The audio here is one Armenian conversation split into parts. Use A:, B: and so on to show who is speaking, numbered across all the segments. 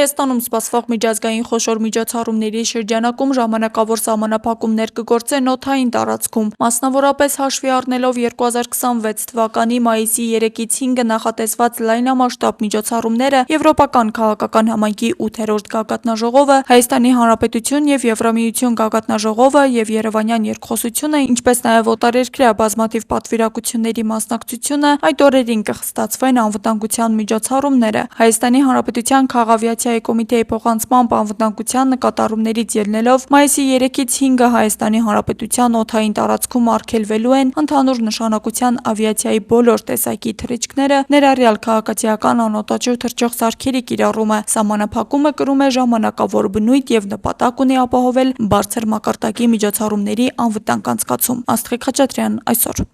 A: Հայաստանում սպասվող միջազգային խոշոր միջոցառումների շրջանակում ժամանակավոր սահմանափակումներ կգործեն օդային տարածքում, մասնավորապես հաշվի առնելով 2026 թվականի մայիսի 3-ից 5-ը նախատեսված լայնամասշտաբ միջոցառումները, Եվրոպական քաղաքական համայնքի 8-րդ գագաթնաժողովը, Հայաստանի Հանրապետություն և Եվրամիություն գագաթնաժողովը և Երևանյան երկխոսությունը, ինչպես նաև օտարերկրյա բազմաթիվ պատվիրակությունների մասնակցությունը այդ օրերին կխստացվեն անվտանգության միջոցառումները։ Հայաստանի Հանրապետության Քաղավիացիայի կոմիտեի փոխանցմամբ անվտանգության նկատառումներից ելնելով մայիսի 3-ից 5-ը Հայաստանի Հանրապետության օդային տարածքում արգելվելու են ընդհանուր նշանակության ավիացիայի բոլոր տեսակի թռիչքները, ներառյալ քաղաքացիական անօդաչու թռչող սարքերի կիրառումը։ Սահմանափակումը կրում է ժամանակավոր բնույթ և նպատակ ունի ապահովել բարձր մակարդակի միջոցառումների անվտանգ անցկացում։ Աստղիկ Խաչատրյան այսօր։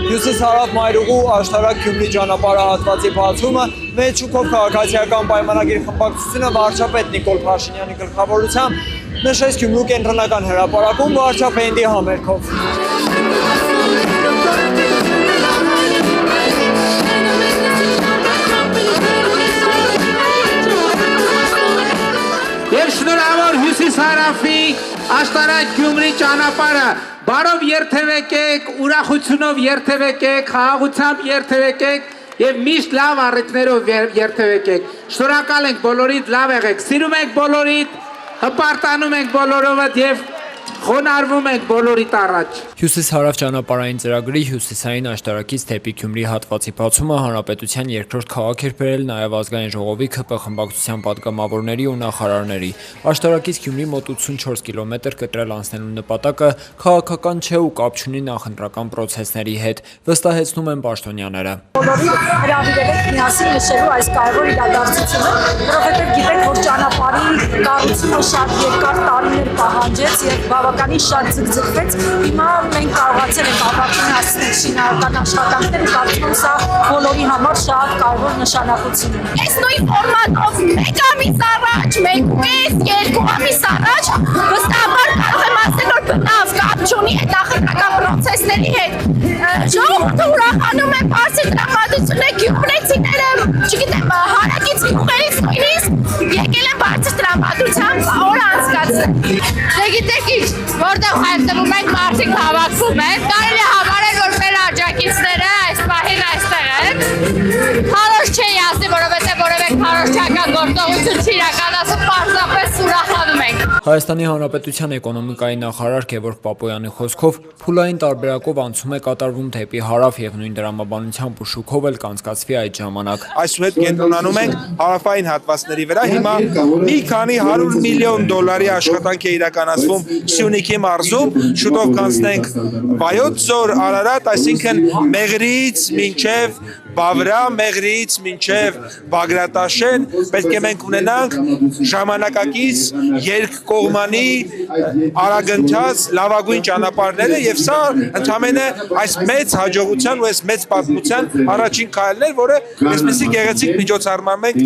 B: Հյուսիս-հարավ Մայրուղու աշտարակ Գյումրի ճանապարհահատվածի բացումը մեծ շուկով քաղաքացիական պայմանագիր խմբակցությունը վարչապետ Նիկոլ Փաշինյանի գլխավորությամբ նշեց Գյումրու կենտրոնական հրապարակում վարչապետի համերգով։
C: Եվ շնորհավոր Հյուսիս-հարավի աշտարակ Գյումրի ճանապարհը բարով երթևեկեք, ուրախությունով երթևեկեք, խաղաղությամբ երթևեկեք եւ միշտ լավ առիթներով երթևեկեք։ Շնորհակալ ենք բոլորիդ, լավ եղեք, սիրում ենք բոլորիդ, հպարտանում ենք բոլորովդ եւ խոնարհվում ենք բոլորիդ առաջ։
D: Հյուսիս-հարավ ճանապարհային ծրագրի հյուսիսային աշտարակից դեպի Գյումրի հատվածի բացումը հանրապետության երկրորդ քաղաք էր բերել նաև ազգային ժողովի ՔՊ խմբակցության պատգամավորների ու նախարարների։ Աշտարակից Գյումրի մոտ 84 կիլոմետր կտրել անցնելու նպատակը քաղաքական չէ ու կապ չունի նախընտրական պրոցեսների հետ, վստահեցնում են պաշտոնյաները։
E: Բոլորին հրավիրել եք միասին նշելու այս կարևոր իրադարձությունը, որովհետև գիտեք, որ ճանապարհի կառուցումը շատ երկար տարիներ պահանջեց եւ բավականին շատ ձգձգվեց։ Հիմա մենք կարողացել ենք ապահովել հասնել շինարարական աշխատանքները, կարծում եմ սա բոլորի համար շատ կարևոր նշանակություն ունի։
F: Այս նույն ֆորմատով մեկ ամիս առաջ, երկու ամիս առաջ վստահաբար կարող եմ ասել, որ բնավ կապ չունի այդ նախընտրական պրոցեսների հետ։ Ժողովուրդը ուրախանում է բարձր տրամադրությունը, գյումրեցիները, չգիտեմ, հարակից գյուղերից նույնիսկ եկել են բարձր տրամադրությամբ օր անցկացնել։ Դե գիտեք ինչ, որտեղ հայտնվում ենք մարդիկ հավաքվում են, կարելի է համարել, որ մեր աջակիցները այս պահին այստեղ են։ Քարոշ չի ասի, որովհետև որևէ քարոշչական գործողություն չի իրականացում, պարզապես ուրախանում ենք։
D: Հայաստանի Հանրապետության էկոնոմիկայի նախարար Գևորգ Պապոյանի խոսքով փուլային տարբերակով անցում է կատարվում դեպի հարավ եւ նույն դրամաբանությամբ ու շուկով էլ կանցկացվի այդ ժամանակ։
G: Այսուհետ կենտրոնանում ենք հարավային հատվածների վրա։ Հիմա մի քանի 100 միլիոն դոլարի աշխատանք է իրականացվում Սյունիքի մարզում, շուտով կանցնենք Վայոց ձոր, Արարատ, այսինքն Մեղրիից մինչև Բավրա, Մեղրիից մինչև Բագրատաշեն, պետք է մենք ունենանք ժամանակակից երկկողմանի արագընթաց լավագույն ճանապարհները եւ սա ընդհանրապես այս մեծ հաջողության ու այս մեծ պատմության առաջին քայլն էր, որը այսպեսի գեղեցիկ միջոցառման մենք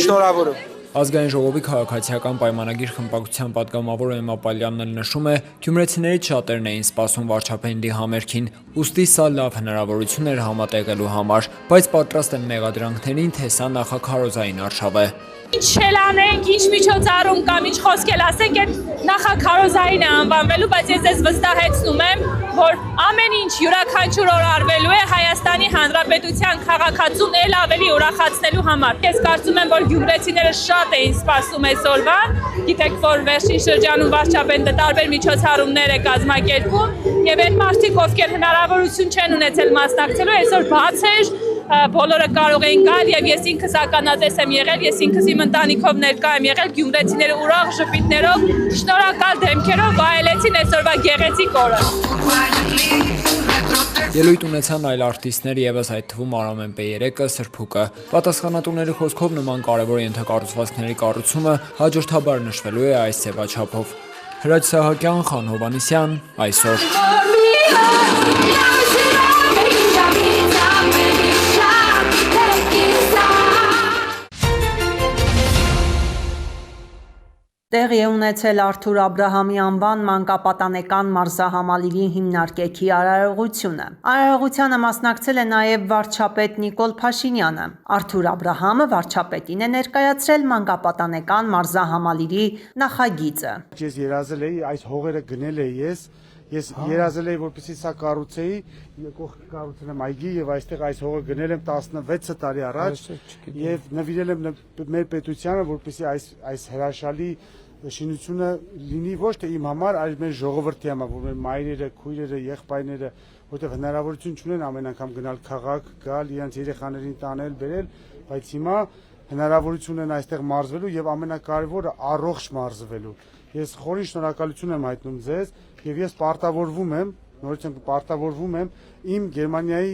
G: շնորհավորում։
D: Ազգային ժողովի քաղաքացիական պայմանագիր խմբակցության պատգամավոր Էմմա Պալյանն էլ նշում է, գյումրեցիներից շատերն էին սպասում վարչապետի համերգին, ուստի սա լավ հնարավորություն էր համատեղելու համար, բայց պատրաստ են մեղադրանքներին, թե սա նախաքարոզային արշավ է։
H: Ինչ շելանենք, ինչ միջոցառում կամ ինչ խոսք էլ ասենք, այդ նախաքարոզային է անվանվելու, բայց ես ձեզ վստահեցնում եմ, որ ամեն ինչ յուրաքանչյուր օր արվելու է Հայաստանի Հանրապետության քաղաքացուն էլ ավելի ուրախացնելու համար։ Ես կարծում եմ, որ գյումրեցիները շատ էին սպասում այսօրվան, գիտեք, որ վերջին շրջանում վարչապետը տարբեր միջոցառումներ է կազմակերպում եւ այն մարդիկ, ովքեր հնարավորություն չեն ունեցել մասնակցելու, այսօր բաց էր, բոլորը կարող էին գալ եւ ես ինքս ականատես եմ եղել, ես ինքս իմ ընտանիքով ներկա եմ եղել, գյումրեցիները ուրախ ժպիտներով, շնորհակալ դեմքերով վայելեցին այսօրվա գեղեցիկ օրը։
D: Ելույթ ունեցան այլ արտիստներ եւս, այդ թվում Արամեն Պեյերեկը, Սրբուկը։ Պատասխանատուների խոսքով նման կարևոր ենթակառուցվածքների կառուցումը հաջորդաբար նշվելու է այս ձևաչափով։ Հրաչ Սահակյան, Խան Հովհաննիսյան, այսօր։
I: Տեղի է ունեցել Արթուր Աբրահամի անվան մանկապատանեկան մարզահամալիրի հիմնարկեքի արարողությունը։ Արարողությանը մասնակցել է նաև վարչապետ Նիկոլ Փաշինյանը։ Արթուր Աբրահամը վարչապետին է ներկայացրել մանկապատանեկան մարզահամալիրի նախագիծը։
J: Ես երազել էի, այս հողերը գնել էի ես երազել էի, որպեսզի սա կառուցեի, կառուցել եմ այգի եւ այստեղ այս հողը գնել եմ 16 տարի առաջ եւ նվիրել եմ մեր պետությանը, որպեսզի այս հրաշալի շինությունը լինի ոչ թե իմ համար, այլ մեր ժողովրդի համար, որ մեր մայրերը, քույրերը, եղբայրները, որտեղ հնարավորություն չունեն ամեն անգամ գնալ քաղաք, գալ, իրենց երեխաներին տանել, բերել, բայց հիմա հնարավորություն են այստեղ մարզվելու եւ ամենակարևորը առողջ մարզվելու։ Ես խորին շնորհակալություն եմ հայտնում ձեզ եւ ես պարտավորվում եմ, նորից պարտավորվում եմ իմ Գերմանիայի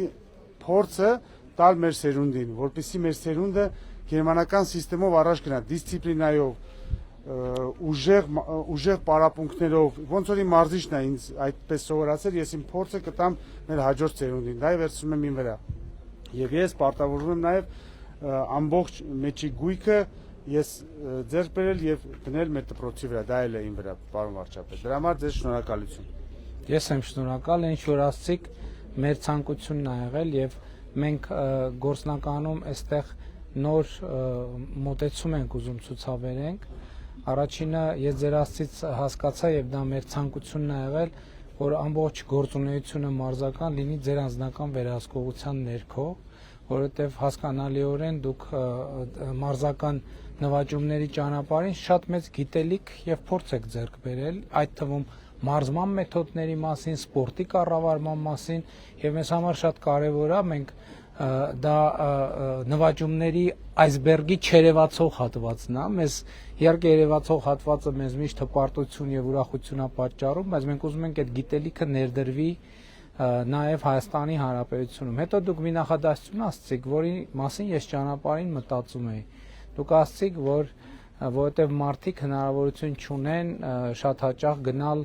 J: փորձը տալ մեր սերունդին, որպեսզի մեր սերունդը գերմանական համակարգով առաջ գնա, դիսցիպլինայով, ուժեղ պարապմունքներով, ոնց որ իմ մարզիչն է ինձ այդպես սովորացել, ես իմ փորձը կտամ մեր հաջորդ սերունդին, դա վերցնում եմ իմ վրա։ Եվ ես պարտավորվում եմ նաեւ ամբողջ մեջի գույքը ես ձեռք բերել եւ դնել մեր դպրոցի վրա, դա էլ է իմ վրա, պարոն վարչապետ։ Դրա համար ձեզ շնորհակալություն։
C: Ես եմ շնորհակալ, ինչ որ ասցիք, մեր ցանկությունն ա եղել եւ մենք գործնականում այստեղ նոր մոտեցում ենք ուզում ցուցաբերենք։ Առաջինը ես ձեր ասցից հասկացա եւ դա մեր ցանկությունն ա եղել, որ ամբողջ գործունեությունը մարզական լինի ձեր անձնական վերահսկողության ներքո, որովհետեւ հասկանալիորեն դուք մարզական նվաճումների ճանապարհին շատ մեծ գիտելիք եւ փորձ եք ձեռք բերել, այդ թվում մարզման մեթոդների մասին, սպորտի կառավարման մասին եւ մեզ համար շատ կարեւոր է մենք դա նվաճումների այսբերգի չերևացող հատվածն է, մեզ իհարկե երևացող հատվածը մեզ միշտ հպարտություն եւ ուրախություն է պատճառում, բայց մենք ուզում ենք այդ գիտելիքը ներդրվի նաեւ Հայաստանի Հանրապետությունում։ Հետո դուք մի նախադասություն ասցիք, որի մասին ես ճանապարհին մտածում էի։ Դուք ասցիք, որ որովհետեւ մարդիկ հնարավորություն չունեն շատ հաճախ գնալ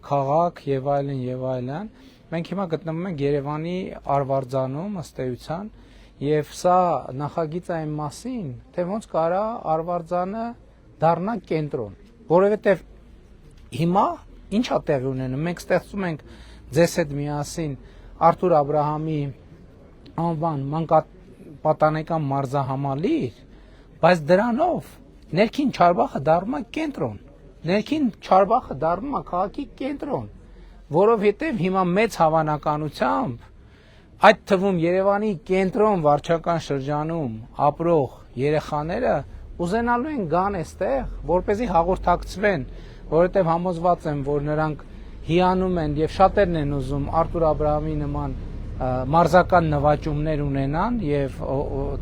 C: քաղաք եւ այլն եւ այլն։ Մենք հիմա գտնվում ենք Երևանի Արվարձանում ըստ էության եւ սա նախագիծ այն մասին, թե ոնց կարա Արվարձանը դառնա կենտրոն, որովհետեւ հիմա ինչա տեղի ունենում, մենք ստեղծում ենք ձեզ հետ միասին Արթուր Աբրահամի անվան մանկապատանեկան մարզահամալիր, բայց դրանով ներքին Չարբախը դառնում է կենտրոն, ներքին Չարբախը դառնում է քաղաքի կենտրոն, որովհետև հիմա մեծ հավանականությամբ այդ թվում Երևանի կենտրոն վարչական շրջանում ապրող երեխաները ուզենալու են գան այստեղ, որպեսզի հաղորդակցվեն, որովհետև համոզված եմ, որ նրանք հիանում են եւ շատերն են ուզում Արթուր Աբրահամի նման մարզական նվաճումներ ունենան եւ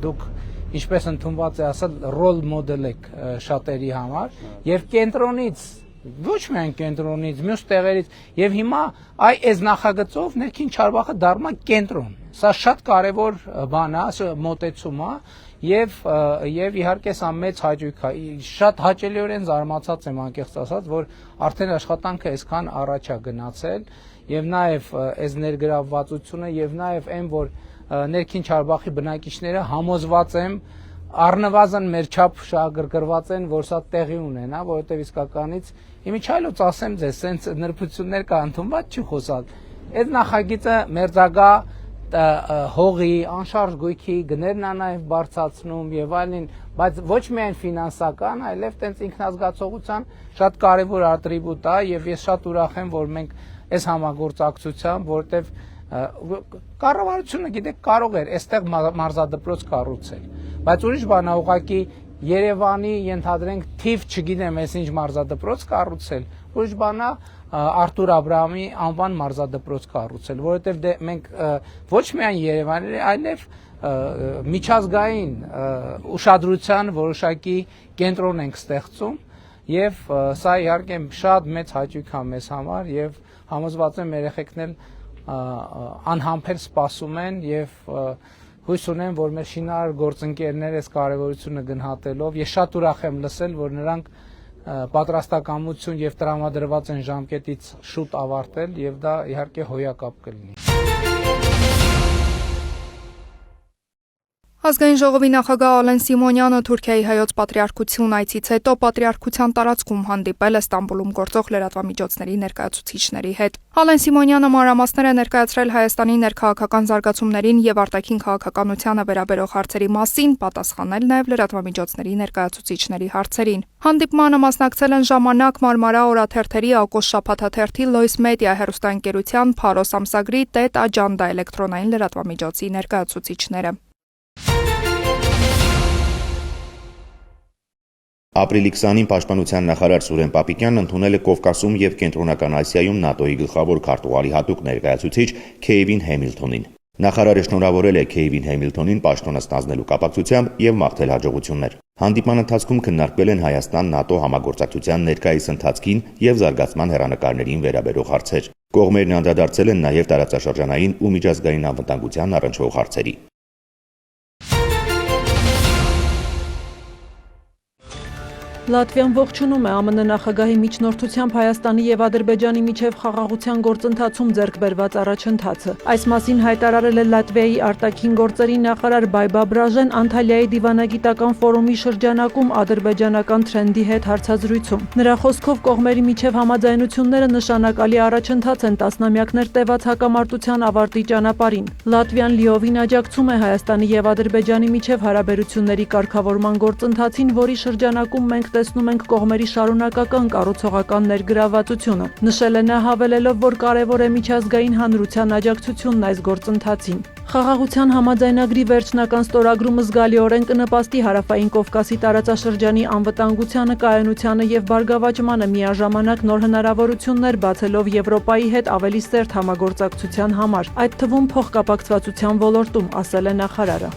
C: դուք ինչպես ընդունված է ասել ռոլ մոդել եք շատերի համար եւ կենտրոնից ոչ միայն կենտրոնից, մյուս տեղերից եւ հիմա այս նախագծով ներքին Չարբախը դառնում է կենտրոն։ Սա շատ կարեւոր բան է, մոտեցում է եւ իհարկե սա մեծ հաճույք է։ Շատ հաճելիորեն զարմացած եմ անկեղծ ասած, որ արդեն աշխատանքը այսքան առաջ է գնացել եւ նաեւ այս ներգրավվածությունը եւ նաեւ այն որ ներքին Չարբախի բնակիչները համոզված եմ առնվազն մեր չափ շահագրգռված են, որ սա տեղի ունենա, որովհետև իսկականից իմիջայլոց ասեմ ձեզ, սենց նրբություններ կա ընդունված չի խոսալ։ Այդ նախագիծը մերձագա հողի, անշարժ գույքի գներն է նաև բարձրացնում եւ այլն, բայց ոչ միայն ֆինանսական, այլև տենց ինքնազգացողության շատ կարևոր ատրիբուտ է եւ ես շատ ուրախ եմ, որ մենք այս համագործակցությամբ, որովհետև կառավարությունը գիտեք կարող էր այստեղ մարզադպրոց կառուցել, բայց ուրիշ բան է ուղղակի Երևանի ենթադրենք թիվ չգիտեմ ես ինչ մարզադպրոց կառուցել, ուրիշ բան է Արթուր Աբրահամի անվան մարզադպրոց կառուցել, որովհետև մենք ոչ միայն Երևանի, այլև միջազգային ուշադրության որոշակի կենտրոն ենք ստեղծում եւ սա իհարկե շատ մեծ հաճույք է մեզ համար եւ համոզված եմ երեխեքն էլ անհամբեր սպասում են եւ հույս ունեմ, որ մեր շինարար գործընկերները այս կարևորությունը գնահատելով ես շատ ուրախ եմ լսել, որ նրանք պատրաստակամություն եւ տրամադրված են ժամկետից շուտ ավարտել եւ դա իհարկե հոյակապ կլինի։
K: Ազգային ժողովի նախագահ Ալեն Սիմոնյանը Թուրքիայի հայոց պատրիարքություն այցից հետո պատրիարքության տարածքում հանդիպել է Ստամբուլում գործող լրատվամիջոցների ներկայացուցիչների հետ։ Ալեն Սիմոնյանը մանրամասներ է ներկայացրել Հայաստանի ներքաղաքական զարգացումներին եւ արտաքին քաղաքականությանը վերաբերող հարցերի մասին, պատասխանել նաեւ լրատվամիջոցների ներկայացուցիչների հարցերին։ Հանդիպմանը մասնակցել են Ժամանակ, Մարմարա օրաթերթերի, Ակոս շաբաթաթերթի, Լոյս մեդիա հեռուստաընկերության, Փարոս ամսագրի, Տետ Աջանդա էլեկտրոնային լրատվամիջոցի ներկայացուցիչները։
L: Ապրիլի 20-ին Պաշտպանության նախարար Սուրեն Պապիկյանն ընդունել է Կովկասում եւ Կենտրոնական Ասիայում ՆԱՏՕ-ի գլխավոր քարտուղարի հատուկ ներկայացուցիչ Քեյվին Հեմիլթոնին։ Նախարարը շնորհավորել է Քեյվին Հեմիլթոնին պաշտոնը ստանձնելու կապակցությամբ եւ մաղթել հաջողություններ։ Հանդիպման ընթացքում քննարկվել են Հայաստան-ՆԱՏՕ համագործակցության ներկայիս ընթացքին եւ զարգացման հեռանկարներին վերաբերող հարցեր։ Կողմերն անդրադարձել են նաեւ տարածաշրջանային ու միջազգային անվտանգության առնչվող հարցերի։
M: Լատվիան ողջունում է ԱՄՆ նախագահի միջնորդությամբ Հայաստանի եւ Ադրբեջանի միջև խաղաղության գործընթացում ձեռք բերված առաջընթացը։ Այս մասին հայտարարել է Լատվիայի արտաքին գործերի նախարար Բայբա Բրաժեն Անտալիայի դիվանագիտական ֆորումի շրջանակում ադրբեջանական թրենդի հետ հարցազրույցում։ Նրա խոսքով կողմերի միջև համաձայնությունները նշանակալի առաջընթաց են տասնամյակներ տևած հակամարտության ավարտի ճանապարհին։ Լատվիան լիովին աջակցում է Հայաստանի եւ Ադրբեջանի միջև հարաբերությունների կարգավորման գործընթացին, որի շրջանակում մենք տեսնում ենք կողմերի շարունակական կառուցողական ներգրավվածությունը։ Նշել է նա, հավելելով, որ կարևոր է միջազգային հանրության աջակցությունն այս գործընթացին։ Խաղաղության համաձայնագրի վերջնական ստորագրումը զգալիորեն կնպաստի Հարավային Կովկասի տարածաշրջանի անվտանգությանը, կայունությանը եւ բարգավաճմանը, միաժամանակ նոր հնարավորություններ բացելով Եվրոպայի հետ ավելի սերտ համագործակցության համար, այդ թվում փոխկապակցվածության ոլորտում, ասել է նախարարը։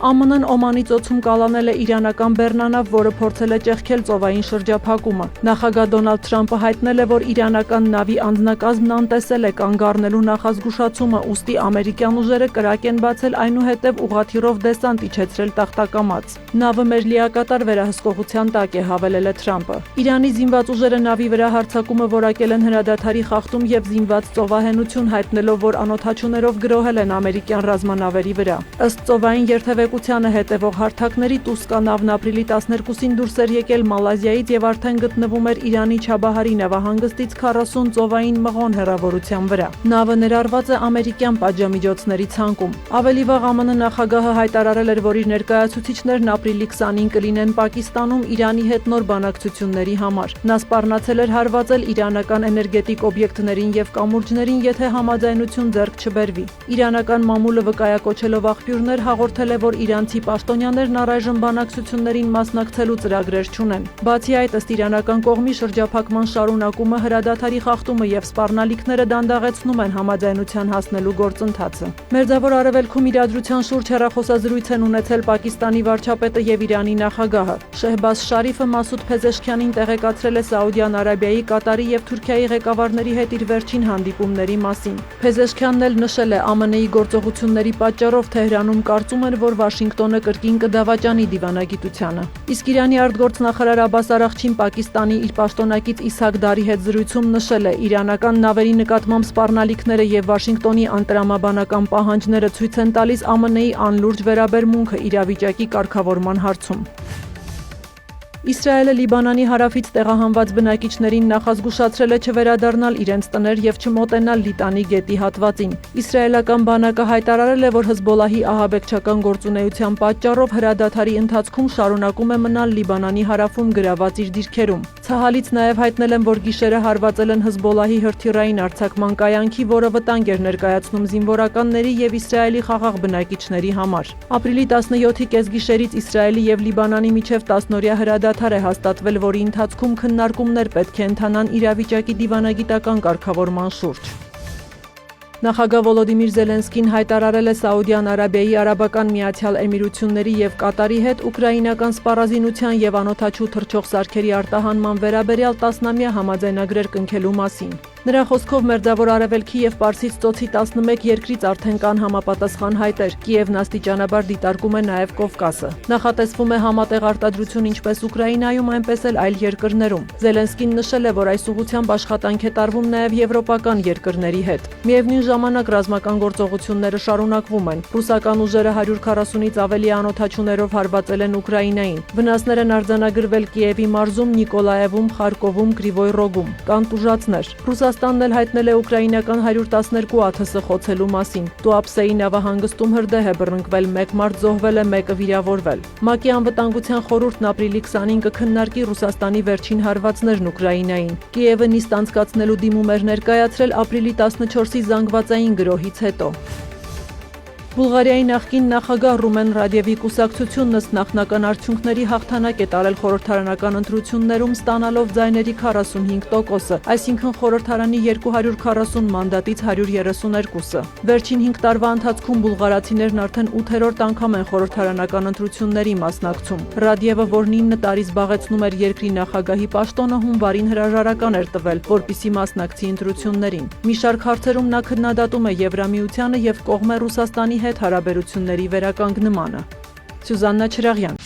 M: ԱՄՆ-ն Օմանի ծոցում կալանել է իրանական բեռնանավ, որը փորձել է ճեղքել ծովային շրջափակումը։ Նախագահ Դոնալդ Թրամփը հայտնել է, որ իրանական նավի անձնակազմն անտեսել է կանգ առնելու նախազգուշացումը, ուստի ամերիկյան ուժերը կրակ են բացել, այնուհետև ուղղաթիռով դեսանտ իջեցրել տախտակամած։ Նավը մեր լիակատար վերահսկողության տակ է, հավելել է Թրամփը։ Իրանի զինված ուժերը նավի վրա հարձակումը որակել են հրադադարի խախտում եւ զինված ծովահենություն, հայտնելով, որ անօդաչուներով գրոհել են ամերիկյան ռազմանավերի վրա։ Ըստ ծովային երթևեկությանը հետևող հարթակների Տուսկա նավն ապրիլի 12-ին դուրս էր եկել Մալազիայից եւ արդեն գտնվում էր Իրանի Չաբահարի նավահանգստից 40 ծովային մղոն հեռավորության վրա։ Նավը ներառված է ամերիկյան պատժամիջոցների ցանկում։ Ավելի վաղ ԱՄՆ նախագահը հայտարարել էր, որ իր ներկայացուցիչներն ապրիլի 20-ին կլինեն Պակիստանում Իրանի հետ նոր բանակցությունների համար։ Նա սպառնացել էր հարվածել իրանական էներգետիկ օբյեկտներին եւ կամուրջներին, եթե համաձայնություն ձեռք չբերվի։ Իրանական մամուլը վկայակոչելով աղբյուրներ հաղորդել է, որ իրանցի պաշտոնյաներն առայժմ բանակցություններին մասնակցելու ծրագրեր չունեն։ Բացի այդ, ըստ իրանական կողմի շրջափակման շարունակումը, հրադադարի խախտումը եւ սպառնալիքները դանդաղեցնում են համաձայնության հասնելու գործընթացը։ Մերձավոր Արևելքում իրադրության շուրջ հեռախոսազրույց են ունեցել Պակիստանի վարչապետը եւ Իրանի նախագահը։ Շեհբազ Շարիֆը Մասուդ Փեզեշքյանին տեղեկացրել է Սաուդյան Արաբիայի, Կատարի եւ Թուրքիայի ղեկավարների հետ իր վերջին հանդիպումների մասին։ Փեզեշքյանն էլ նշել է, ԱՄՆ-ի գործողությունների պատճառով Թեհրանում կարծում են, որ Վաշինգտոնը կրկին կդավաճանի դիվանագիտությանը։ Իսկ Իրանի արտգործնախարար Աբբաս Արաղչին Պակիստանի իր պաշտոնակից Իսհակ Դարի հետ զրույցում նշել է, իրանական նավերի նկատմամբ սպառնալիքները եւ Վաշինգտոնի անտրամաբանական պահանջները ցույց են տալիս ԱՄՆ-ի անլուրջ վերաբերմունքը իրավիճակի կարգավորման հարցում։ Իսրայելը Լիբանանի հարավից տեղահանված բնակիչներին նախազգուշացրել է չվերադառնալ իրենց տներ եւ չմոտենալ Լիտանի գետի հատվածին։ Իսրայելական բանակը հայտարարել է, որ Հզբոլահի ահաբեկչական գործունեության պատճառով հրադադարի ընթացքում շարունակում է մնալ Լիբանանի հարավում գրաված իր դիրքերում։ Ցահալից նաեւ հայտնել են, որ գիշերը հարվածել են Հզբոլահի հրթիռային արձակման կայանքի, որը վտանգ էր ներկայացնում զինվորականների եւ Իսրայելի խաղաղ բնակիչների համար։ Ապրիլի 17-ի կեսգիշերից Իսրայելի եւ Լիբանանի միջև 10-օրյա հրադադար է հաստատվել, որի ընթացքում քննարկումներ պետք է ընթանան իրավիճակի դիվանագիտական կարգավորման շուրջ։ Նախագահ Վոլոդիմիր Զելենսկին հայտարարել է Սաուդյան Արաբիայի, Արաբական Միացյալ Էմիրությունների եւ Կատարի հետ ուկրաինական սպառազինության եւ անօդաչու թռչող սարքերի արտահանման վերաբերյալ 10-ամյա համաձայնագրեր կնքելու մասին։ Նրա խոսքով Մերձավոր Արևելքի եւ Պարսից ծոցի 11 երկրից արդեն կան համապատասխան հայտեր։ Կիևն աստիճանաբար դիտարկում է նաեւ Կովկասը։ Նախատեսվում է համատեղ արտադրություն ինչպես Ուկրաինայում, այնպես էլ այլ երկրներում։ Զելենսկին նշել է, որ այս ուղղությամբ աշխատանք է տարվում նաեւ եվրոպական երկրների հետ։ Միևնույն ժամանակ ռազմական գործողությունները շարունակվում են։ Ռուսական ուժերը 140-ից ավելի անօդաչուներով հարվածել են Ուկրաինային։ Վնասներ են արձանագրվել Կիևի մարզում, Նիկոլաևում, Խարկովում, Կրիվոյ Ռոգում։ Կան տուժածներ։ Ռուսաստանն էլ հայտնել է ուկրաինական 112 ԱԹՍ խոցելու մասին։ Տուապսեի նավահանգստում հրդեհ է բռնկվել, 1 մարդ զոհվել է, 1-ը վիրավորվել։ ՄԱԿ-ի անվտանգության խորհուրդն ապրիլի 25-ը քննարկի Ռուսաստանի վերջին հարվածներն Ուկրաինային։ Կիևը նիստ անցկացնելու դիմում էր ներկայացրել ապրիլի 14-ի զանգվածային գրոհից հետո։ Բուլղարիայի նախկին նախագահ Ռումեն Ռադևի կուսակցությունն ըստ նախնական արդյունքների հաղթանակ է տարել խորհրդարանական ընտրություններում, ստանալով ձայների 45%-ը, այսինքն խորհրդարանի 240 մանդատից 132-ը։ Վերջին 5 տարվա ընթացքում բուլղարացիներն արդեն 8-րդ անգամ են խորհրդարանական ընտրությունների մասնակցում։ Ռադևը, որն 9 տարի զբաղեցնում էր երկրի նախագահի պաշտոնը, հունվարին հրաժարական էր տվել, որպեսզի մասնակցի ընտրություններին։ Մի շարք հարցերում նա քննադատում է Եվրամիությանը եւ կողմ է Ռուսաստանի հետ հարաբերությունների վերականգնմանը։ Սյուզաննա Չրաղյան։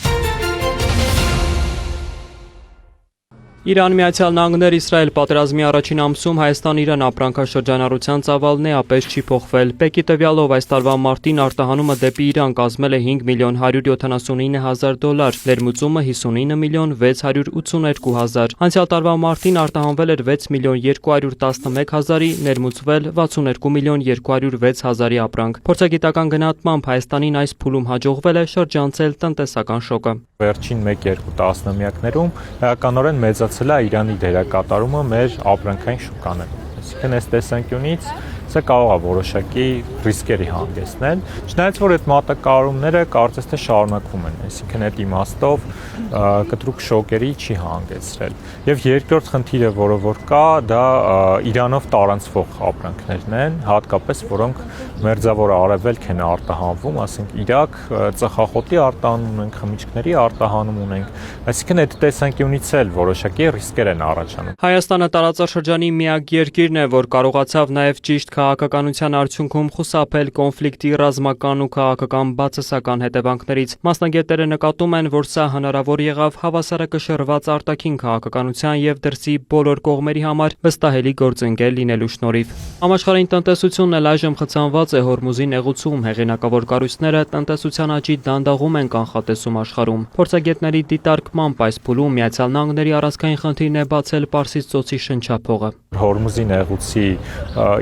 N: Իրան-Միացյալ Նահանգներ Իսրայել պատերազմի առաջին ամսում Հայաստան-Իրան ապրանքաշրջանառության ծավալն էապես չի փոխվել։ ՊԵԿ-ի տվյալով այս տարվա մարտին արտահանումը դեպի Իրան կազմել է 5 միլիոն 179 հազար դոլար, ներմուծումը 59 միլիոն 682 հազար։ Անցյալ տարվա մարտին արտահանվել էր 6 միլիոն 211 հազարի, ներմուծվել 62 միլիոն 206 հազարի ապրանք։ Փորձագիտական գնահատմամբ Հայաստանին այս փուլում հաջողվել է շրջանցել տնտեսական շոկը։
O: Վերջին 1-2 տասնամյակներում էականորեն մեծացել է Իրանի դերակատարումը մեր ապրանքային շուկաներում։ Այսինքն այս տեսանկյունից սա կարող է որոշակի ռիսկերի հանգեցնել, չնայած որ այդ մատակարարումները կարծես թե շարունակվում են, այսինքն այդ իմաստով կտրուկ շոկերի չի հանգեցրել։ Եվ երկրորդ խնդիրը, որը որ կա, դա Իրանով տարանցվող ապրանքներն են, հատկապես որոնք Մերձավոր Արևելք են արտահանվում, ասենք Իրաք, ծխախոտի արտահանում ունենք, խմիչքների արտահանում ունենք, այսինքն այդ տեսանկյունից էլ որոշակի ռիսկեր են առաջանում։
N: Հայաստանը տարածաշրջանի միակ երկիրն է, որ կարողացավ նաև ճիշտ քաղաքականության արդյունքում խուսափել կոնֆլիկտի ռազմական ու քաղաքական բացասական հետևանքներից։ Մասնագետները նկատում են, որ սա հնարավոր եղավ հավասարակշռված արտաքին քաղաքականության եւ դրսի բոլոր կողմերի համար վստահելի գործընկեր լինելու շնորհիվ։ Համաշխարհային տնտեսությունն էլ այժմ խցանված է Հորմուզի նեղուցում, հեղինակավոր կառույցները տնտեսության աճի դանդաղում են կանխատեսում աշխարհում։ Փորձագետների դիտարկմամբ այս փուլում Միացյալ Նահանգների առանցքային խնդիրն է բացել Պարսից ծոցի շնչափողը։
O: Հորմուզի նեղուցի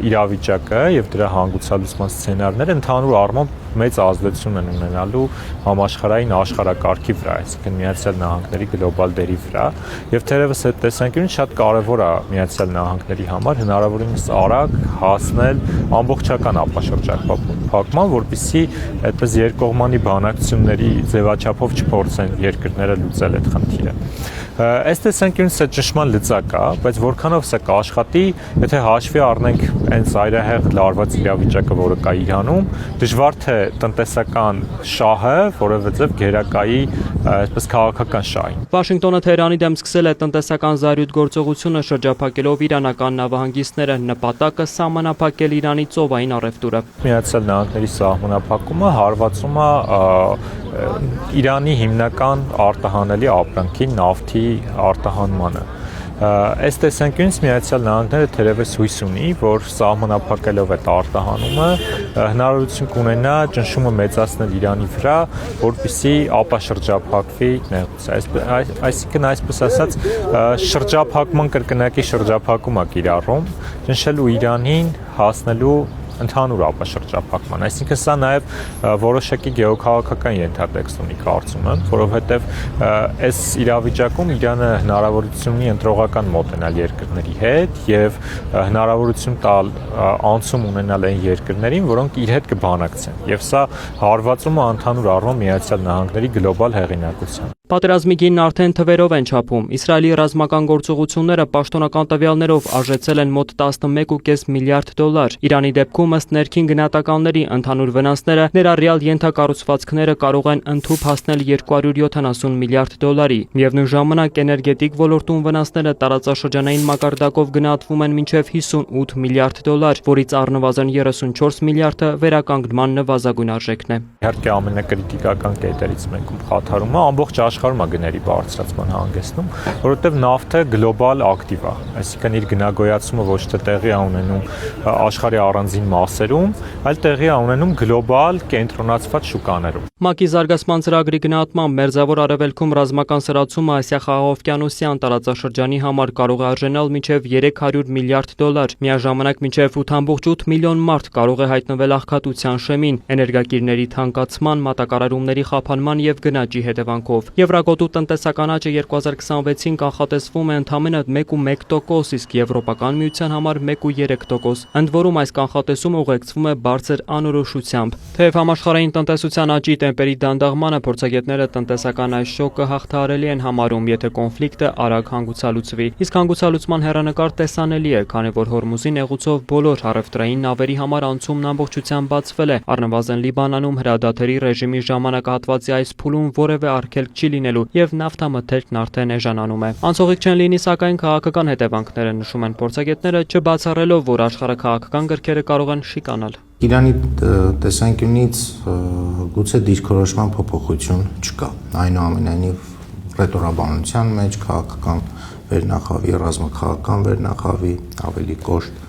O: իրավիճակը եւ դրա հանգուցալուծման սցենարները ընդհանուր առմամբ մեծ ազդեցություն են ունենալու համաշխարհային աշխարհակարգի վրա, այսինքն Միացյալ Նահանգների գլոբալ դերի վրա, եւ թերևս այդ տեսանկյունից շատ կարեւոր է Միացյալ Նահանգների համար հնարավորինս արագ հասնել ամբողջական ապաշրջափակման, որպեսզի այդպես երկկողմանի բանակցությունների ձևաչափով չփորձեն երկրները լուծել այդ խնդիրը։ Այս տեսանկյունից սա ճշմարտ լծակ է, բայց որքանով սա կաշխատի, եթե հաշվի առնենք այն ծայրահեղ լարված իրավիճակը, որը կա Իրանում, դժվար թե տնտեսական շահը, որովհետև գերակայի այսպես քաղաքական շահին։
N: Վաշինգտոնը Թեհրանի դեմ սկսել է տնտեսական զայրույթ գործողությունը շրջափակելով իրանական նավահանգիստները, նպատակը սահմանափակել Իրանի ծովային առևտուրը։
O: Միացյալ Նահանգների սահմանափակումը հարվածում է Իրանի հիմնական արտահանելի ապրանքի նավթի արտահանմանը։ Այս տեսանկյունից Միացյալ Նահանգները թերևս հույս ունի, որ սահմանափակելով այդ արտահանումը հնարավորություն կունենա ճնշումը մեծացնել Իրանի վրա, որպեսզի ապաշրջափակվի նեղուցը։ Այսինքն այսպես ասած շրջափակման կրկնակի շրջափակում է կիրառում, ճնշելու Իրանին հասնելու ընդհանուր ապաշրջափակման, այսինքն սա նաև որոշակի գեոքաղաքական ենթատեքստ ունի կարծում եմ, որովհետև այս իրավիճակում Իրանը հնարավորություն ունի ընտրողական մոտենալ երկրների հետ եւ հնարավորություն տալ անցում ունենալ այն երկրներին, որոնք իր հետ կբանակցեն, եւ սա հարվածում է ընդհանուր առմամբ Միացյալ Նահանգների գլոբալ հեղինակության։
N: Պատերազմի գինն արդեն թվերով են չափում։ Իսրայելի ռազմական գործողությունները պաշտոնական տվյալներով արժեցել են մոտ 11.5 միլիարդ դոլար։ Իրանի դեպքում ըստ ներքին գնահատականների ընդհանուր վնասները ներառյալ ենթակառուցվածքները կարող են ընդհուպ հասնել 270 միլիարդ դոլարի։ Միևնույն ժամանակ էներգետիկ ոլորտում վնասները տարածաշրջանային մակարդակով գնահատվում են մինչև 58 միլիարդ դոլար, որից առնվազն 34 միլիարդը վերականգնման նվազագույն արժեքն է։
O: Իհարկե ամենակրիտիկական կետերից մեկում խաթարումը ամբողջ աշխարհում է գների բարձրացման հանգեցնում, որովհետև նավթը գլոբալ ակտիվ է, այսինքն իր գնագոյացումը ոչ թե տեղի է ունենում աշխարհի առանձին մասերում, այլ տեղի է ունենում գլոբալ կենտրոնացված շուկաներում։
N: ՄԱԿ-ի զարգացման ծրագրի գնահատմամբ Մերձավոր Արևելքում ռազմական սրացումը Ասիա-Խաղաղօվկիանոսյան տարածաշրջանի համար կարող է արժանալ մինչև 300 միլիարդ դոլար, միաժամանակ մինչև 8.8 միլիոն մարդ կարող է հայտնվել աղքատության շեմին, էներգակիրների թանկացման, մատակարարումների խափանման եւ գնաճի հետևանքով։ Եվրագոտու տնտեսական աճը 2026-ին կանխատեսվում է ընդամենը 1.1%, իսկ Եվրոպական միության համար 1.3%։ Ընդ որում այս կանխատեսումը ուղեկցվում է բարձր անորոշությամբ։ Թեև համաշխարհային տնտեսության աճի տեմպերի դանդաղմանը փորձագետները տնտեսական այս շոկը հաղթահարելի են համարում, եթե կոնֆլիկտը արագ հանգուցալուծվի։ Իսկ հանգուցալուծման հեռանկար տեսանելի է, քանի որ Հորմուզի նեղուցով բոլոր առևտրային նավերի համար անցումն ամբողջությամբ բացվել է։ Առնվազն Լիբանանում հրադադարի ռեժիմի ժամանակահատվածի այս փուլում որևէ արգելք չի լինելու եւ նավթամթերքն արդեն էժանանում է։ Անցողիկ չեն լինի սակայն քաղաքական հետևանքները, նշում են փորձագետները, չբացառելով, որ աշխարհը քաղաքական գրքերը կարող են շիկանալ։
P: Իրանի տեսանկյունից գուցե դիրքորոշման փոփոխություն չկա։ Այնուամենայնիվ ռետորաբանության մեջ քաղաքական վերնախավի, ռազմաքաղաքական վերնախավի, ավելի կոշտ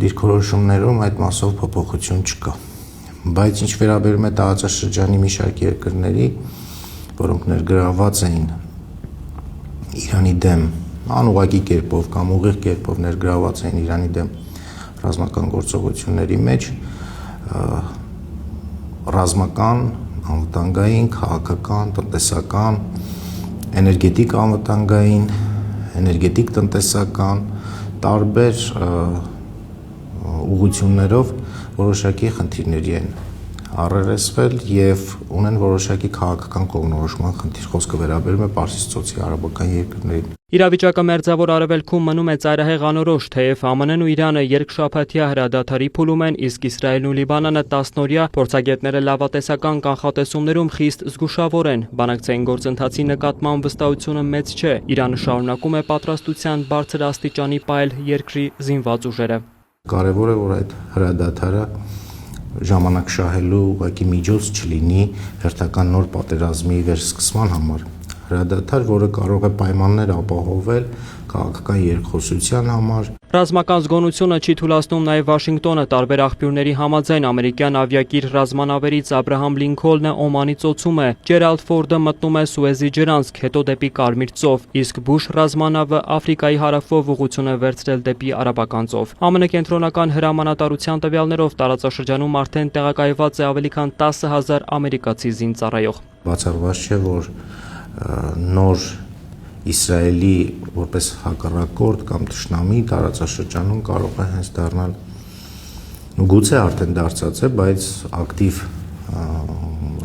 P: դիրքորոշումներում այդ մասով փոփոխություն չկա։ Բայց ինչ վերաբերում է տարածաշրջանի մի շարք երկրների, որոնք ներգրավված էին Իրանի դեմ անուղղակի կերպով կամ ուղիղ կերպով ներգրավված էին Իրանի դեմ ռազմական գործողությունների մեջ, ռազմական, անվտանգային, քաղաքական, տնտեսական, էներգետիկ անվտանգային, էներգետիկ տնտեսական տարբեր ուղղություններով որոշակի խնդիրների են առերեսվել եւ ունեն որոշակի քաղաքական կողմնորոշման խնդիր։ Խոսքը վերաբերում է Պարսից ծոցի արաբական երկրներին։
N: Իրավիճակը Մերձավոր Արևելքում մնում է ծայրահեղ անորոշ, թեև ԱՄՆ-ն ու Իրանը երկշաբաթյա հրադադարի փուլում են, իսկ Իսրայելն ու Լիբանանը 10-օրյա, փորձագետները լավատեսական կանխատեսումներում խիստ զգուշավոր են։ Բանակցային գործընթացի նկատմամբ վստահությունը մեծ չէ։ Իրանը շարունակում է պատրաստության բարձր աստիճանի պահել երկրի զինված ուժերը։
P: Կարևոր է, որ այդ հրադադարը ժամանակ շահելու ուղղակի միջոց չլինի հերթական նոր պատերազմի վերսկսման համար։ Հրադադար, որը կարող է պայմաններ ապահովել քաղաքական երկխոսության համար։
N: Ռազմական զգոնությունը չի թույլատնում նաև Վաշինգտոնը, տարբեր աղբյուրների համաձայն ամերիկյան ավիակիր ռազմանավերից Աբրահամ Լինքոլնը Օմանի ծոցում է, Ջերալդ Ֆորդը մտնում է Սուեզի ջրանցք, հետո դեպի Կարմիր ծով, իսկ Բուշ ռազմանավը Աֆրիկայի հարավով ուղղություն է վերցրել դեպի Արաբական ծով։ ԱՄՆ կենտրոնական հրամանատարության տվյալներով տարածաշրջանում արդեն տեղակայված է ավելի քան 10,000 ամերիկացի զինծառայող։
P: Բացառված չէ, որ նոր Իսրայելի որպես հակառակորդ կամ թշնամի տարածաշրջանում կարող է հենց դառնալ, գուցե արդեն դարձած է, բայց ակտիվ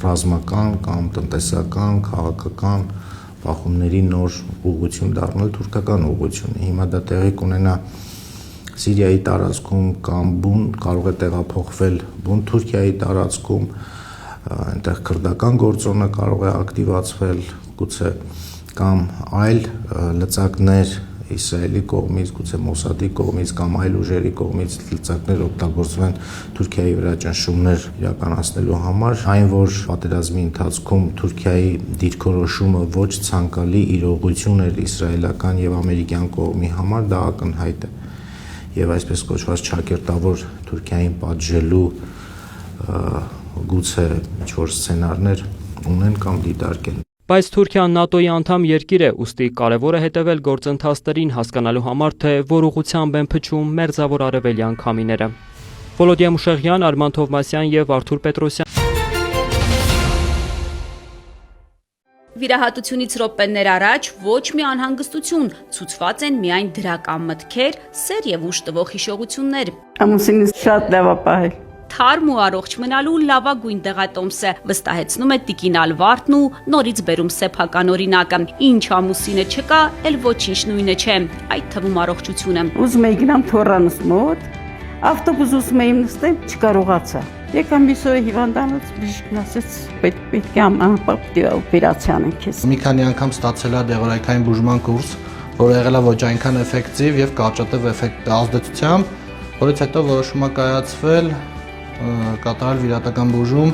P: ռազմական կամ տնտեսական, քաղաքական բախումների նոր ուղղություն դառնալ թուրքական ուղղությունը։ Հիմա դա տեղի կունենա Սիրիայի տարածքում կամ բուն կարող է տեղափոխվել բուն Թուրքիայի տարածքում, այնտեղ քրդական գործոնը կարող է ակտիվացվել, գուցե կամ այլ լծակներ Իսրայելի կողմից, գուցե Մոսադի կողմից կամ այլ ուժերի կողմից լծակներ օգտագործվեն Թուրքիայի վրա ճնշումներ իրականացնելու համար, այն որ պատերազմի ընթացքում Թուրքիայի դիրքորոշումը ոչ ցանկալի իրողություն էր իսրայելական եւ ամերիկյան կողմի համար, դա ակնհայտ է։ Եվ այսպես կոչված ճակերտավոր Թուրքիային պատժելու գուցե ինչ-որ սցենարներ ունեն կամ դիտարկեն։
N: Բայց Թուրքիան ՆԱՏՕ-ի անդամ երկիր է, ուստի կարևոր է հետևել գործընթացներին հասկանալու համար, թե որ ուղղությամբ են փչում Մերձավոր Արևելյան քամիները։ Վոլոդիա Մուշեղյան, Արման Թովմասյան եւ Արթուր Պետրոսյան։
Q: Վիրահատությունից րոպեներ առաջ ոչ մի անհանգստություն, ցուցված են միայն դրական մտքեր, սեր եւ ուշ տվող հիշողություններ։
R: Ամուսինս շատ լավ է պահել։
Q: թարմ ու առողջ մնալու լավագույն դեղատոմսը, վստահեցնում է տիկին Ալվարդն ու նորից բերում սեփական օրինակը։ Ինչ ամուսինը չկա, էլ ոչինչ նույնը չէ, այդ թվում առողջությունը։
R: Ուզում էի գնամ թոռանս մոտ, ավտոբուս ուզում էի նստեմ, չկարողացա։ Եկամ Միսոյի հիվանդանոց, բժիշկն ասեց, պետք է անպապ օպերացիան քեզ։
S: Մի քանի անգամ ստացել է դեղորայքային բուժման կուրս, որը եղել է ոչ այնքան էֆեկտիվ եւ կարճատև ազդեցությամբ, որից հետո որոշում է կայացվել կատարել վիրատական բուժում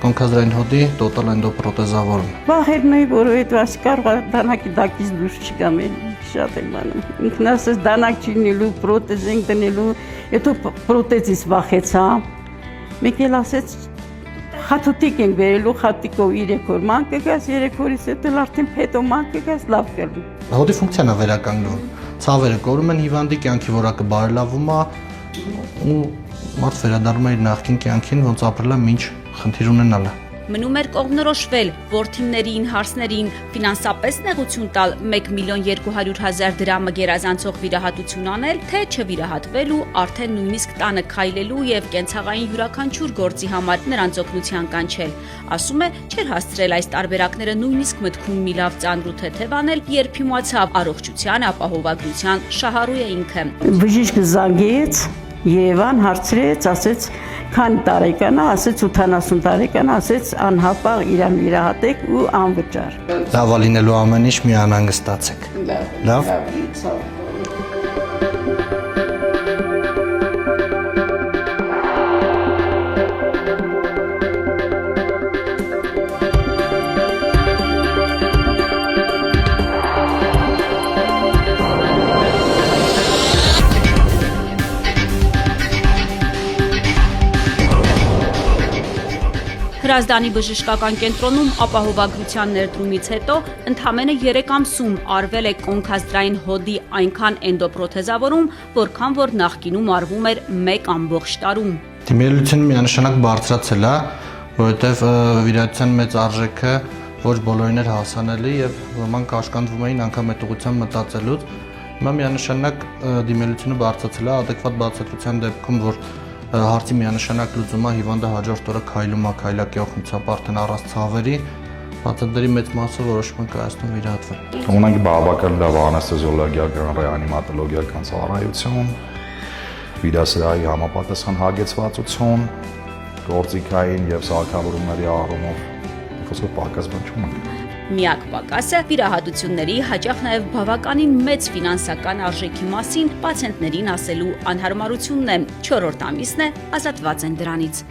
S: կոնքազդրային հոդի տոտալ էնդոպրոթեզավորում։
R: Վախերն էի, որովհետեւ ասի կարող է դանակի դակից դուրս չգամ, շատ եմ անում։ Ինքն ասեց դանակ չինելու, պրոթեզ ենք դնելու, հետո պրոթեզից վախեցա։ Մեկ էլ ասեց խաթուտիկ ենք վերելու, խաթիկով 3 օր ման կգաս, 3 օրից հետո արդեն փետո ման կգաս, լավ կլինի։
S: Հոդի ֆունկցիան է վերականգնվում։ Ցավերը կորում են, հիվանդի կյանքի որակը բարելավում է ու մարդ վերադառնում է իր նախկին կյանքին, ոնց ապրել է մինչ խնդիր ունենալը։
Q: Մնում էր կողմնորոշվել որդիներին, հարսներին, ֆինանսապես նեղություն տալ 1.200.000 դրամը գերազանցող վիրահատություն անել, թե չվիրահատվել ու արդեն նույնիսկ տանը քայլելու եւ կենցաղային յուրաքանչյուր գործի համար նրանց օգնության կանչել։ Ասում է, չէր հասցրել այս տարբերակները նույնիսկ մտքում մի լավ ծանր ու թեթև անել, երբ իմացավ առողջության ապահովագրության շահառու է ինքը։
R: Բժիշկը զանգեց Երևան հարցրեց, ասեց քանի տարեկան է, ասեց 80 տարեկան, ասեց անհապաղ իրան վիրահատեք ու անվճար։
S: Լավ է լինելու ամեն ինչ, մի անհանգստացեք։ Լավ։
Q: Հրազդանի բժշկական կենտրոնում ապահովագրության ներդրումից հետո ընդամենը 3 ամսում արվել է կոնքազդրային հոդի այնքան էնդոպրոթեզավորում, որքան որ նախկինում արվում էր 1 ամբողջ տարում։
S: Դիմելությունը միանշանակ բարձրացել է, որովհետև վիրահատության մեծ արժեքը ոչ բոլորին էր հասանելի եւ ոմանք կաշկանդվում էին անգամ այդ ուղղությամբ մտածելուց։ Հիմա միանշանակ դիմելությունը բարձրացել է, adekvat բացատրության դեպքում, որ հարցի միանշանակ լուծումը հիվանդը հաջորդ օրը քայլում է քայլակեոխնությամբ արդեն առանց ցավերի, բացատրերի մեծ մասը որոշում են կայացնում վիրահատվել։
T: Ունենք բավական լավ անեստեզիոլոգիական, ռեանիմատոլոգիական ծառայություն, վիրասրահի համապատասխան հագեցվածություն, գործիքային եւ սարքավորումների առումով խոսքը պակաս բան չունենք։
Q: Միակ պակասը վիրահատությունների, հաճախ նաև բավականին մեծ ֆինանսական արժեքի մասին պացիենտներին ասելու անհարմարությունն է։ 4-րդ ամիսն է, ազատված են դրանից։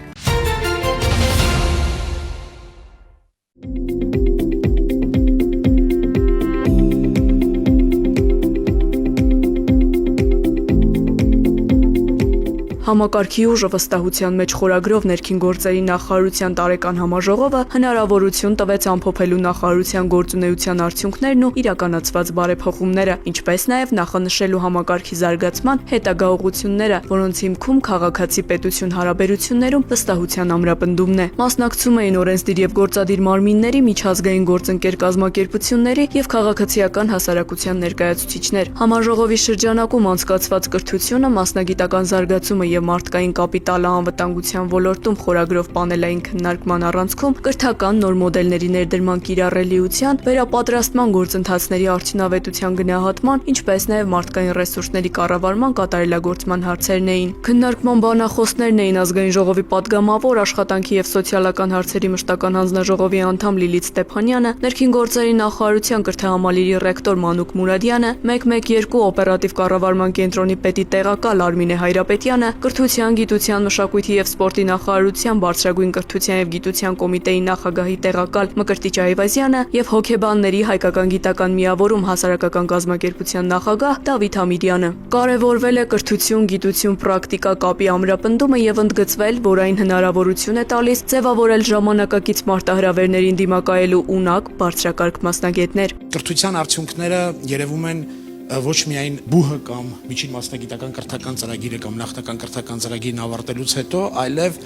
A: Համակարգի ուժը վստահության մեջ խորագրով ներքին գործերի նախարարության տարեկան համաժողովը հնարավորություն տվեց ամփոփելու նախարարության գործունեության արդյունքներն ու իրականացված բարեփոխումները, ինչպես նաև նախանշելու համակարգի զարգացման հետագա ուղղությունները, որոնց հիմքում քաղաքացի պետություն հարաբերություններում վստահության ամրապնդումն է։ Մասնակցում էին օրենսդիր եւ գործադիր մարմինների, միջազգային գործընկեր կազմակերպությունների եւ քաղաքացիական հասարակության ներկայացուցիչներ։ Համաժողովի շրջանակում անցկացված կրթությունը, մասնագիտական զարգացումը եւ մարդկային կապիտալը անվտանգության ոլորտում խորագրով պանելային քննարկման առանցքում կրթական նոր մոդելների ներդրման կիրառելիության, վերապատրաստման գործընթացների արդյունավետության գնահատման, ինչպես նաև մարդկային ռեսուրսների կառավարման կատարելագործման հարցերն էին։ Քննարկման բանախոսներն էին ազգային ժողովի падգամավոր, աշխատանքի եւ սոցիալական հարցերի մշտական հանձնաժողովի անդամ Լիլիթ Ստեփանյանը, ներքին գործերի նախարարության կրթահամալիրի ռեկտոր Մանուկ Մուրադյանը, 112 օպերատիվ կառավարման կենտրոնի պետի տեղակալ Արմինե Հայրապետյանը, Կրթության, գիտության, մշակույթի եւ սպորտի նախարարության բարձրագույն կրթության եւ գիտության կոմիտեի նախագահի տեղակալ Մկրտիչ Այվազյանը եւ հոգեբանների հայկական գիտական միավորում հասարակական կազմակերպության նախագահ Դավիթ Համիդյանը։ Կարևորվել է կրթություն, գիտություն, պրակտիկա կապի ամրապնդումը եւ ընդգծվել, որ այն հնարավորություն է տալիս ձևավորել ժամանակակից մարտահրավերներին դիմակայելու ունակ բարձրակարգ մասնագետներ։
U: Կրթության արդյունքները երևում են ոչ միայն բուհը կամ միջին մասնագիտական կրթական ծրագիրը կամ նախնական կրթական ծրագիրն ավարտելուց հետո, այլև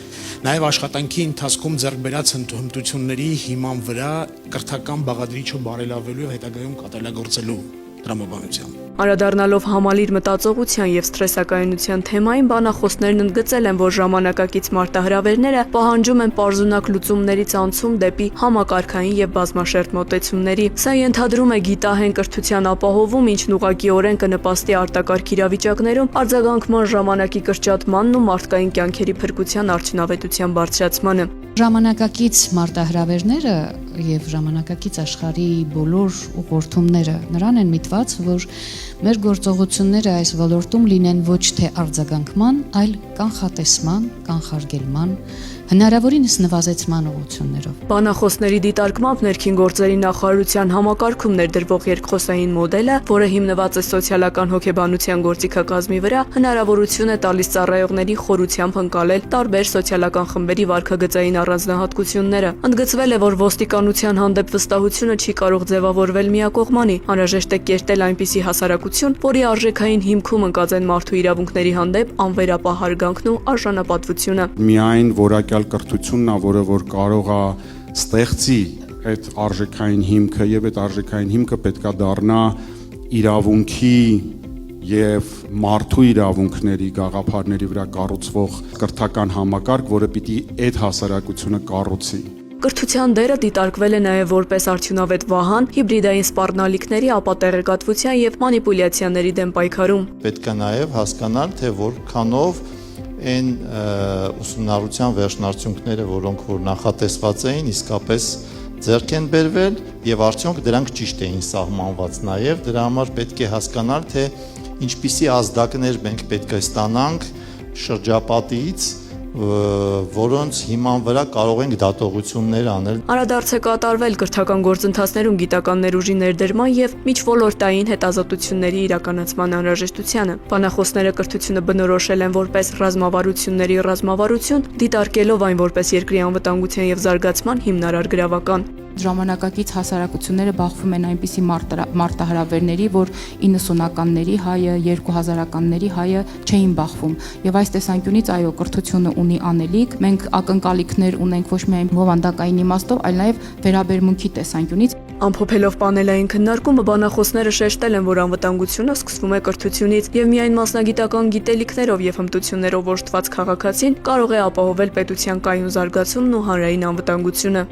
U: նաև աշխատանքի ընթացքում ձեռք բերած հմտությունների հիման վրա կրթական բաղադրիչը բարելավելու եւ հետագայում կատարելագործելու տրամաբանությամբ։
M: Անդրադառնալով համալիր մտածողության եւ սթրեսակայունության թեմային, բանախոսներն ընդգծել են, որ ժամանակակից մարտահրավերները պահանջում են պարզունակ լուծումներից անցում դեպի համակարգային եւ բազմաշերտ մոտեցումների։ Սա ենթադրում է գիտահեն կրթության ապահովում, ինչն ուղղակիորեն կնպաստի արտակարգ իրավիճակներում արձագանքման ժամանակի կրճատմանն ու մարդկային կյանքերի փրկության արդյունավետության բարձրացմանը։
B: Ժամանակակից մարտահրավերները եւ ժամանակակից աշխարհի բոլոր ուղղորդումները նրան են միտված, որ մեր գործողությունները այս ոլորտում լինեն ոչ թե արձագանքման, այլ կանխատեսման, կանխարգելման, հնարավորինս նվազեցման ուղղություններով։
M: Բանախոսների դիտարկմամբ ներքին գործերի նախարարության համակարգում ներդրվող երկխոսային մոդելը, որը հիմնված է սոցիալական հոգեբանության գործիքակազմի վրա, հնարավորություն է տալիս ծառայողների խորությամբ ընկալել տարբեր սոցիալական խմբերի վարքագծային առանձնահատկությունները։ Ընդգծվել է, որ ոստիկանության հանդեպ վստահությունը չի կարող ձևավորվել միակողմանի, անհրաժեշտ է կերտել այնպիսի հասարակություն, որի արժեքային հիմքում ընկած են մարդու իրավունքների հանդեպ անվերապահ հարգանքն ու արժանապատվությունը։
V: Միայն որակյալ կրթությունն է, որը որ կարող է ստեղծի այդ արժեքային հիմքը եւ այդ արժեքային հիմքը պետքա դառնա իրավունքի եւ մարդու իրավունքների գաղափարների վրա կառուցվող կրթական համակարգ, որը պիտի այդ հասարակությունը կառուցի։
M: Կրթության դերը դիտարկվել է նաև որպես արդյունավետ վահան հիբրիդային սպառնալիքների, ապատեղեկատվության եւ մանիպուլյացիաների դեմ պայքարում։
S: Պետք է նաև հասկանալ, թե որքանով այն ուսումնառության վերջնարդյունքները, որոնք որ նախատեսված էին, իսկապես ձեռք են բերվել եւ արդյոք դրանք ճիշտ էին սահմանված։ Նաև դրա համար պետք է հասկանալ, թե ինչպիսի ազդակներ մենք պետք է ստանանք շրջապատից, որոնց հիման վրա կարող ենք դատողություններ անել։
M: Անդրադարձ է կատարվել կրթական գործընթացներում գիտական ներուժի ներդրման եւ միջոլորտային հետազոտությունների իրականացման անհրաժեշտությանը։ Բանախոսները կրթությունը բնորոշել են որպես ռազմավարությունների ռազմավարություն, դիտարկելով այն որպես երկրի անվտանգության եւ զարգացման հիմնարար գրավական։
W: Ժամանակակից հասարակությունները բախվում են այնպիսի մարտահրավերների, որ 90-ականների հայը, 2000-ականների հայը չէին բախվում։ Եվ այս տեսանկյունից այո, կրթությունը ունի անելիք, մենք ակնկալիքներ ունենք ոչ միայն բովանդակային իմաստով, այլ նաև վերաբերմունքի տեսանկյունից։
M: Ամփոփելով պանելային քննարկումը, բանախոսները շեշտել են, որ անվտանգությունը սկսվում է կրթությունից եւ միայն մասնագիտական գիտելիքներով եւ հմտություններով օժտված քաղաքացին կարող է ապահովել պետության կայուն զարգացումն ու հանրային անվտանգությունը։